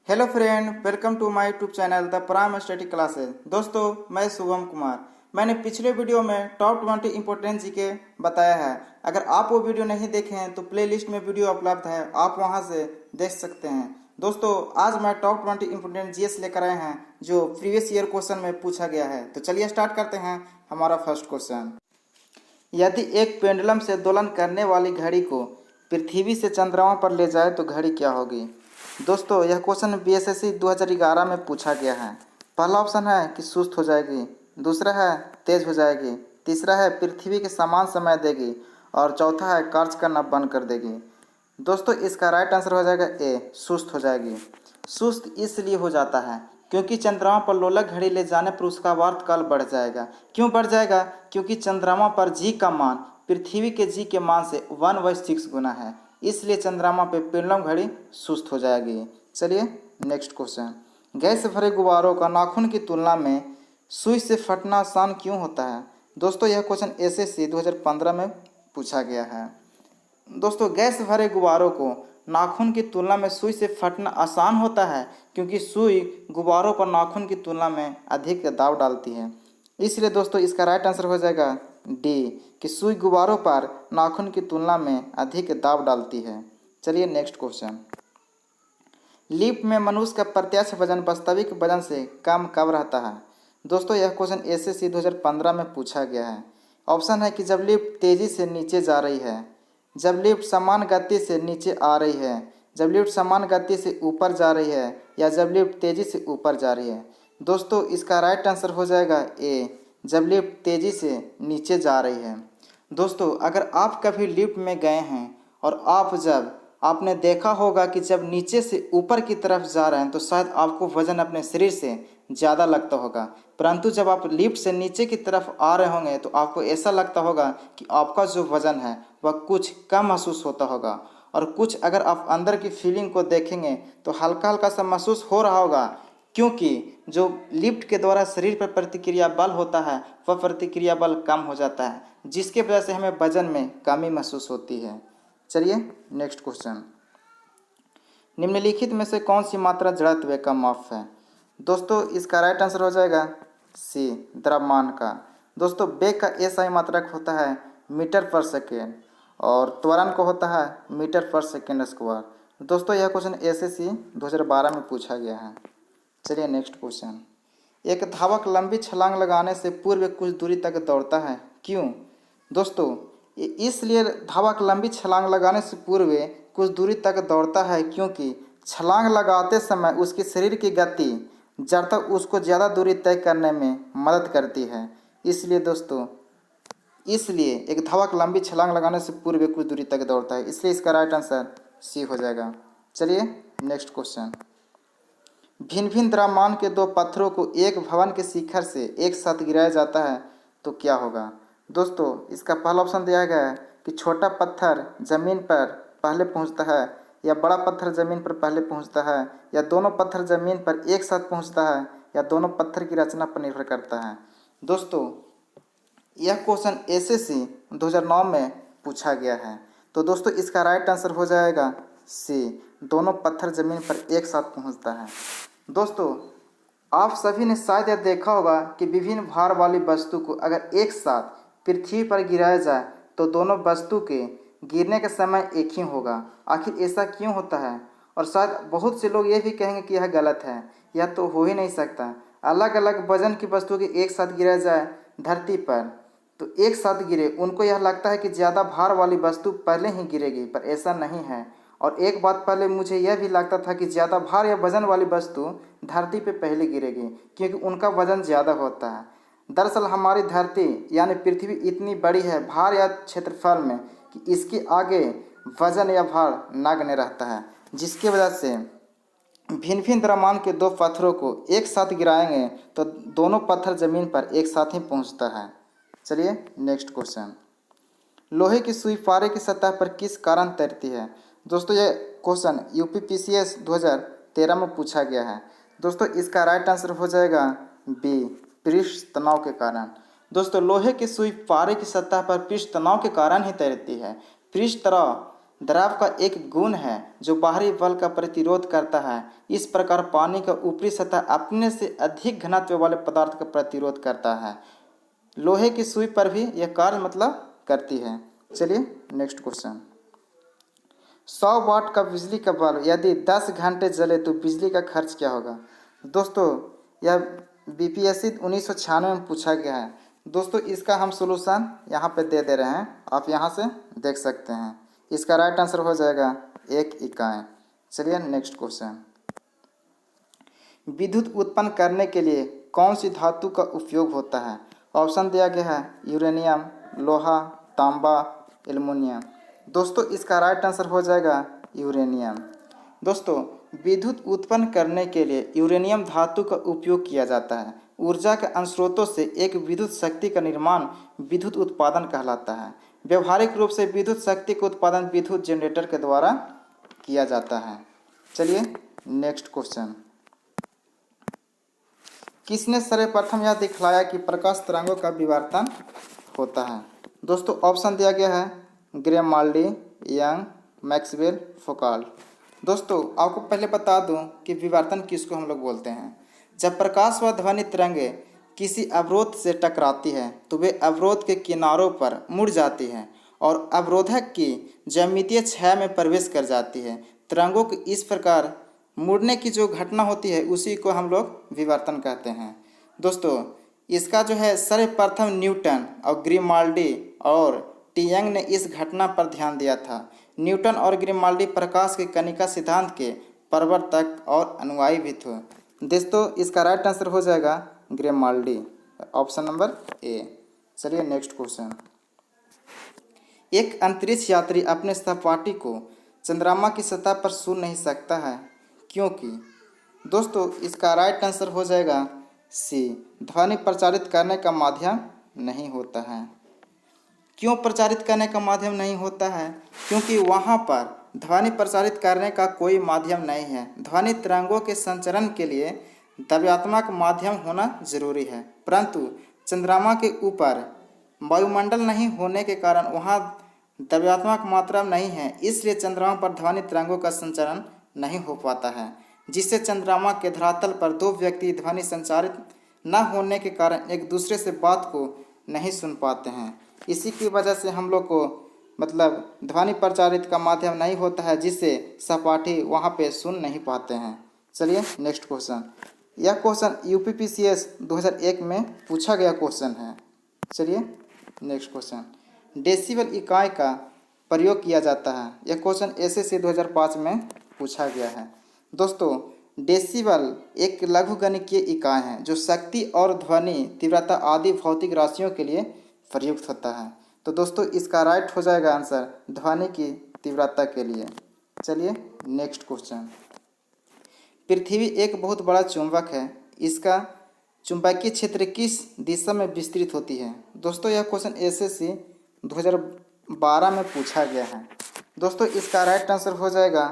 Hello friend, welcome to my YouTube channel the prime study classes. दोस्तों, मैं शुभम कुमार। मैंने पिछले वीडियो में टॉप 20 इंपोर्टेंट जीके बताया है। अगर आप वो वीडियो नहीं देखे हैं तो प्लेलिस्ट में वीडियो उपलब्ध है, आप वहां से देख सकते हैं। दोस्तों, आज मैं टॉप 20 इंपोर्टेंट जीएस लेकर आए हैं जो प्रीवियस ईयर क्वेश्चन में पूछा गया है। तो चलिए स्टार्ट करते हैं। हमारा फर्स्ट क्वेश्चन, यदि एक पेंडुलम से दोलन करने वाली घड़ी को पृथ्वी से चंद्रमा पर ले जाए तो घड़ी क्या होगी। दोस्तों, यह क्वेश्चन बीएसएससी 2011 में पूछा गया है। पहला ऑप्शन है कि सुस्त हो जाएगी, दूसरा है तेज हो जाएगी, तीसरा है पृथ्वी के समान समय देगी और चौथा है कार्य करना बंद कर देगी। दोस्तों, इसका राइट आंसर हो जाएगा ए, सुस्त हो जाएगी। सुस्त इसलिए हो जाता है क्योंकि चंद्रमा पर लोलक घड़ी ले जाने पर उसका वार्तकाल बढ़ जाएगा। क्यों बढ़ जाएगा? क्योंकि चंद्रमा पर जी का मान पृथ्वी के जी के मान से 1/6 गुना है, इसलिए चंद्रमा पर पेंडुलम घड़ी सुस्त हो जाएगी। चलिए नेक्स्ट क्वेश्चन, गैस से भरे गुब्बारों का नाखून की तुलना में सुई से फटना आसान क्यों होता है। दोस्तों, यह क्वेश्चन एसएससी 2015 में पूछा गया है। दोस्तों, गैस से भरे गुब्बारों को नाखून की तुलना में सुई से फटना आसान होता है क्योंकि सुई गुब्बारों पर नाखून की तुलना में अधिक दबाव डालती है। इसलिए दोस्तों, इसका राइट आंसर हो जाएगा डी, कि सुई गुब्बारों पर नाखून की तुलना में अधिक दबाव डालती है। चलिए नेक्स्ट क्वेश्चन, लिफ्ट में मनुष्य का प्रत्यक्ष वजन वास्तविक वजन से कम कब रहता है। दोस्तों, यह क्वेश्चन एसएससी 2015 में पूछा गया है। ऑप्शन है कि जब लिफ्ट तेजी से नीचे जा रही है, जब लिफ्ट समान गति से नीचे आ रही है, जब लिफ्ट समान गति से ऊपर जा रही है, या जब लिफ्ट तेजी से ऊपर जा रही है। दोस्तों, इसका राइट आंसर हो जाएगा ए, जब लिफ्ट तेजी से नीचे जा रही है। दोस्तों, अगर आप कभी लिफ्ट में गए हैं और आपने देखा होगा कि जब नीचे से ऊपर की तरफ जा रहे हैं तो शायद आपको वजन अपने शरीर से ज़्यादा लगता होगा, परंतु जब आप लिफ्ट से नीचे की तरफ आ रहे होंगे तो आपको ऐसा लगता होगा कि आपका जो वजन है वह कुछ कम महसूस होता होगा। और कुछ अगर आप अंदर की फीलिंग को देखेंगे तो हल्का हल्का सा महसूस हो रहा होगा, क्योंकि जो लिफ्ट के द्वारा शरीर पर प्रतिक्रिया बल होता है वह प्रतिक्रिया बल कम हो जाता है, जिसके वजह से हमें वजन में कमी महसूस होती है। चलिए नेक्स्ट क्वेश्चन, निम्नलिखित में से कौन सी मात्रा जड़त्व का माप है। दोस्तों, इसका राइट आंसर हो जाएगा सी, द्रव्यमान का। दोस्तों, वेग का एसआई मात्रक होता है मीटर पर सेकेंड और त्वरण को होता है मीटर पर सेकेंड स्क्वायर। दोस्तों, यह क्वेश्चन एसएससी 2012 में पूछा गया है। चलिए नेक्स्ट क्वेश्चन, एक धावक लंबी छलांग लगाने से पूर्व कुछ दूरी तक दौड़ता है, क्यों। दोस्तों, इसलिए धावक लंबी छलांग लगाने से पूर्व कुछ दूरी तक दौड़ता है क्योंकि छलांग लगाते समय उसके शरीर की गति जड़ता उसको ज़्यादा दूरी तय करने में मदद करती है। इसलिए दोस्तों, इसलिए एक धावक लंबी छलांग लगाने से पूर्व कुछ दूरी तक दौड़ता है, इसलिए इसका राइट आंसर सी हो जाएगा। चलिए नेक्स्ट क्वेश्चन, भिन्न भिन्न द्रव्यमान के दो पत्थरों को एक भवन के शिखर से एक साथ गिराया जाता है तो क्या होगा। दोस्तों, इसका पहला ऑप्शन दिया गया है कि छोटा पत्थर जमीन पर पहले पहुंचता है, या बड़ा पत्थर जमीन पर पहले पहुंचता है, या दोनों पत्थर जमीन पर एक साथ पहुंचता है, या दोनों पत्थर की रचना पर निर्भर करता है। दोस्तों, यह क्वेश्चन एसएससी 2009 में पूछा गया है। तो दोस्तों, इसका राइट आंसर हो जाएगा सी, दोनों पत्थर जमीन पर एक साथ पहुंचता है। दोस्तों, आप सभी ने शायद यह देखा होगा कि विभिन्न भार वाली वस्तु को अगर एक साथ पृथ्वी पर गिराया जाए तो दोनों वस्तु के गिरने का समय एक ही होगा। आखिर ऐसा क्यों होता है? और शायद बहुत से लोग ये भी कहेंगे कि यह गलत है, यह तो हो ही नहीं सकता। अलग अलग वजन की वस्तु के एक साथ गिराया जाए धरती पर तो एक साथ गिरे, उनको यह लगता है कि ज़्यादा भार वाली वस्तु पहले ही गिरेगी, पर ऐसा नहीं है। और एक बात पहले मुझे यह भी लगता था कि ज़्यादा भार या वजन वाली वस्तु धरती पे पहले गिरेगी क्योंकि उनका वजन ज़्यादा होता है। दरअसल हमारी धरती यानी पृथ्वी इतनी बड़ी है भार या क्षेत्रफल में कि इसके आगे वजन या भार नगण्य रहता है, जिसकी वजह से भिन्न भिन्न द्रव्यमान के दो पत्थरों को एक साथ गिराएंगे तो दोनों पत्थर जमीन पर एक साथ ही पहुंचता है। चलिए नेक्स्ट क्वेश्चन, लोहे की सुई पारे की सतह पर किस कारण तैरती है। दोस्तों, यह क्वेश्चन यूपीपीसीएस 2013 में पूछा गया है। दोस्तों, इसका राइट आंसर हो जाएगा बी, पृष्ठ तनाव के कारण। दोस्तों, लोहे की सुई पारे की सतह पर पृष्ठ तनाव के कारण ही तैरती है। पृष्ठ तनाव द्रव का एक गुण है जो बाहरी बल का प्रतिरोध करता है। इस प्रकार पानी का ऊपरी सतह अपने से अधिक घनत्व वाले पदार्थ का प्रतिरोध करता है। लोहे की सुई पर भी यह कार्य करती है। चलिए नेक्स्ट क्वेश्चन। 100 वाट का बिजली का बल्ब यदि 10 घंटे जले तो बिजली का खर्च क्या होगा। दोस्तों यह बीपीएससी 1996 में पूछा गया है। दोस्तों इसका हम सोल्यूशन यहाँ पे दे रहे हैं, आप यहाँ से देख सकते हैं। इसका राइट आंसर हो जाएगा 1 इकाई। चलिए नेक्स्ट क्वेश्चन। विद्युत उत्पन्न करने के लिए कौन सी धातु का उपयोग होता है। ऑप्शन दिया गया है यूरेनियम, लोहा, तांबा, एल्युमिनियम। दोस्तों इसका राइट आंसर हो जाएगा यूरेनियम। दोस्तों विद्युत उत्पन्न करने के लिए यूरेनियम धातु का उपयोग किया जाता है। ऊर्जा के स्रोतों से एक विद्युत शक्ति का निर्माण विद्युत उत्पादन कहलाता है। व्यवहारिक रूप से विद्युत शक्ति का उत्पादन विद्युत जनरेटर के द्वारा किया जाता है। चलिए नेक्स्ट क्वेश्चन। किसने सर्वप्रथम यह दिखलाया कि प्रकाश तरंगों का विवर्तन होता है। दोस्तों ऑप्शन दिया गया है ग्रेमाल्डी, यंग, मैक्सवेल, फोकाल्ट। दोस्तों आपको पहले बता दूं कि विवर्तन किसको हम लोग बोलते हैं। जब प्रकाश व ध्वनि तरंगे किसी अवरोध से टकराती है तो वे अवरोध के किनारों पर मुड़ जाती हैं और अवरोधक की ज्यामितीय छाया में प्रवेश कर जाती है। तरंगों की इस प्रकार मुड़ने की जो घटना होती है उसी को हम लोग विवर्तन कहते हैं। दोस्तों इसका जो है सर्वप्रथम न्यूटन और ग्रिमाल्डी और टी यंग ने इस घटना पर ध्यान दिया था। न्यूटन और ग्रिमाल्डी प्रकाश के कणिका सिद्धांत के प्रवर्तक और अनुयायी भी थे। दोस्तों इसका राइट आंसर हो जाएगा ग्रिमाल्डी, ऑप्शन नंबर ए। चलिए नेक्स्ट क्वेश्चन। एक अंतरिक्ष यात्री अपने सपाटी को चंद्रमा की सतह पर छू नहीं सकता है क्योंकि। दोस्तों इसका राइट आंसर हो जाएगा सी, ध्वनि प्रचारित करने का माध्यम नहीं होता है। क्यों प्रचारित करने का माध्यम नहीं होता है? क्योंकि वहाँ पर ध्वनि प्रचारित करने का कोई माध्यम नहीं है। ध्वनि तरंगों के संचरण के लिए द्रव्यात्मक माध्यम होना जरूरी है, परंतु चंद्रमा के ऊपर वायुमंडल नहीं होने के कारण वहाँ द्रव्यात्मक मात्रा नहीं है, इसलिए चंद्रमा पर ध्वनि तरंगों का संचरण नहीं हो पाता है, जिससे चंद्रमा के धरातल पर दो व्यक्ति ध्वनि संचारित न होने के कारण एक दूसरे से बात को नहीं सुन पाते हैं। इसी की वजह से हम लोग को ध्वनि प्रचारित का माध्यम नहीं होता है, जिससे सपाटी वहाँ पे सुन नहीं पाते हैं। चलिए नेक्स्ट क्वेश्चन। यह क्वेश्चन यूपीपीसीएस 2001 में पूछा गया क्वेश्चन है। चलिए नेक्स्ट क्वेश्चन। डेसिबल इकाई का प्रयोग किया जाता है। यह क्वेश्चन एसएससी 2005 में पूछा गया है। दोस्तों डेसिबल एक लघुगणकीय इकाई है जो शक्ति और ध्वनि तीव्रता आदि भौतिक राशियों के लिए प्रयुक्त होता है। तो दोस्तों इसका राइट हो जाएगा आंसर ध्वनि की तीव्रता के लिए। चलिए नेक्स्ट क्वेश्चन। पृथ्वी एक बहुत बड़ा चुंबक है, इसका चुंबकीय क्षेत्र किस दिशा में विस्तृत होती है। दोस्तों यह क्वेश्चन एसएससी 2012 में पूछा गया है। दोस्तों इसका राइट आंसर हो जाएगा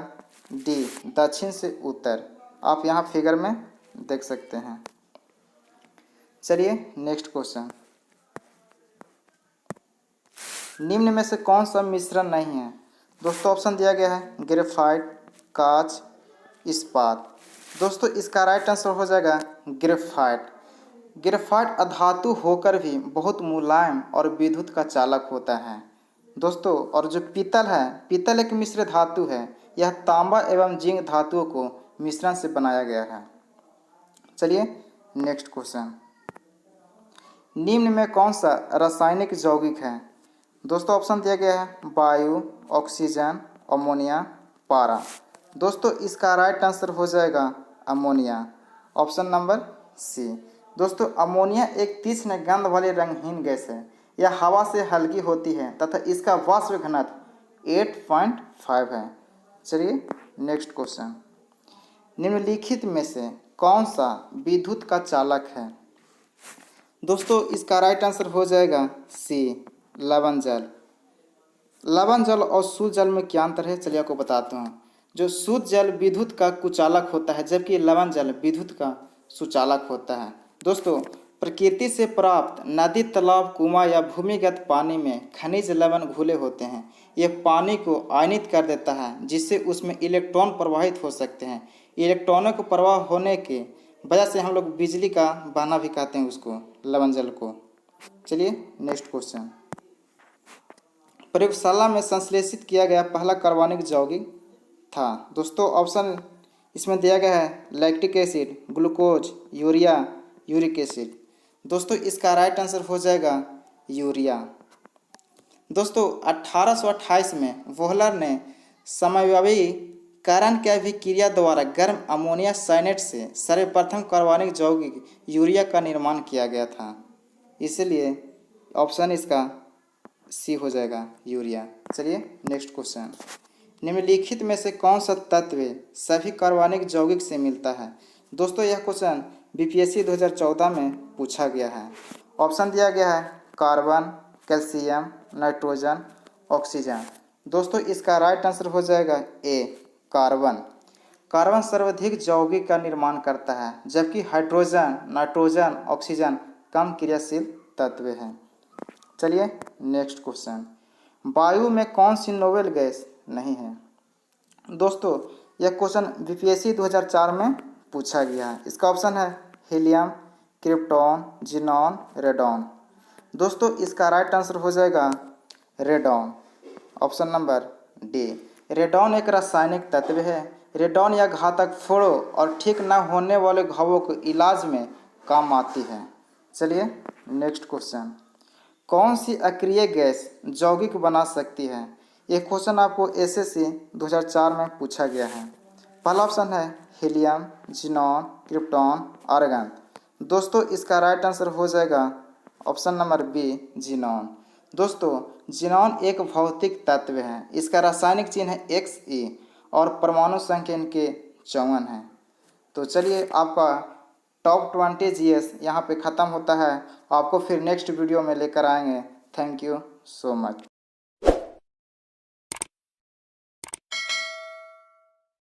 डी, दक्षिण से उत्तर। आप यहाँ फिगर में देख सकते हैं। चलिए नेक्स्ट क्वेश्चन। निम्न में से कौन सा मिश्रण नहीं है। दोस्तों ऑप्शन दिया गया है ग्रेफाइट, कांच, इस्पात। दोस्तों इसका राइट आंसर हो जाएगा ग्रेफाइट। ग्रेफाइट अधातु होकर भी बहुत मुलायम और विद्युत का चालक होता है। दोस्तों और जो पीतल है, पीतल एक मिश्र धातु है। यह तांबा एवं जिंक धातुओं को मिश्रण से बनाया गया है। चलिए नेक्स्ट क्वेश्चन। निम्न में कौन सा रासायनिक यौगिक है। दोस्तों ऑप्शन दिया गया है वायु, ऑक्सीजन, अमोनिया, पारा। दोस्तों इसका राइट आंसर हो जाएगा अमोनिया, ऑप्शन नंबर सी। दोस्तों अमोनिया एक तीक्ष्ण गंध वाली रंगहीन गैस है। यह हवा से हल्की होती है तथा इसका वाष्प घनत्व 8.5 है। चलिए नेक्स्ट क्वेश्चन। निम्नलिखित में से कौन सा विद्युत का चालक है। दोस्तों इसका राइट आंसर हो जाएगा सी, लवण जल। लवण जल और शुद्ध जल में क्या अंतर है, चलिए आपको बताता हूँ। जो शुद्ध जल विद्युत का कुचालक होता है, जबकि लवण जल विद्युत का सुचालक होता है। दोस्तों प्रकृति से प्राप्त नदी, तालाब, कुआं या भूमिगत पानी में खनिज लवण घुले होते हैं। यह पानी को आयनित कर देता है, जिससे उसमें इलेक्ट्रॉन प्रवाहित हो सकते हैं। इलेक्ट्रॉनों को प्रवाह होने की वजह से हम लोग बिजली का बहाना भी कहते हैं उसको, लवण जल को। चलिए नेक्स्ट क्वेश्चन। प्रयोगशाला में संश्लेषित किया गया पहला कार्बनिक यौगिक था। दोस्तों ऑप्शन इसमें दिया गया है lactic acid, glucose, urea, uric acid. दोस्तों इसका राइट आंसर हो जाएगा यूरिया। दोस्तों 1828 में वोहलर ने समव्ययी कारण की अभिक्रिया द्वारा गर्म अमोनिया साइनेट से सर्वप्रथम कार्बनिक यौगिक यूरिया का निर्माण किया गया था। इसलिए ऑप्शन इसका सी हो जाएगा यूरिया। चलिए नेक्स्ट क्वेश्चन। निम्नलिखित में से कौन सा तत्व सभी कार्बनिक यौगिक से मिलता है। दोस्तों यह क्वेश्चन बीपीएससी 2014 में पूछा गया है। ऑप्शन दिया गया है कार्बन, कैल्शियम, नाइट्रोजन, ऑक्सीजन। दोस्तों इसका राइट आंसर हो जाएगा ए कार्बन। कार्बन सर्वाधिक यौगिक का निर्माण करता है, जबकि हाइड्रोजन, नाइट्रोजन, ऑक्सीजन कम क्रियाशील तत्व हैं। चलिए नेक्स्ट क्वेश्चन। वायु में कौन सी नोबेल गैस नहीं है। दोस्तों यह क्वेश्चन बीपीएससी 2004 में पूछा गया है। इसका ऑप्शन है हीलियम, क्रिप्टॉन, जिनॉन, रेडॉन। दोस्तों इसका राइट आंसर हो जाएगा radon, option number D. Radon एक रासायनिक तत्व है। रेडॉन या घातक फोड़ों और ठीक न होने वाले घावों को इलाज में काम आती है। चलिए नेक्स्ट क्वेश्चन। कौन सी अक्रिय गैस यौगिक बना सकती है। यह क्वेश्चन आपको एसएससी 2004 में पूछा गया है। पहला ऑप्शन है हीलियम, जिनॉन, क्रिप्टॉन, आर्गन। दोस्तों इसका राइट आंसर हो जाएगा ऑप्शन नंबर बी जिनॉन। दोस्तों जिनॉन एक भौतिक तत्व है। इसका रासायनिक चिन्ह है Xe और परमाणु संख्या इनके 54 है। तो चलिए आपका टॉप 20 जीएस यहाँ पे ख़त्म होता है। आपको फिर नेक्स्ट वीडियो में लेकर आएंगे। Thank you so much.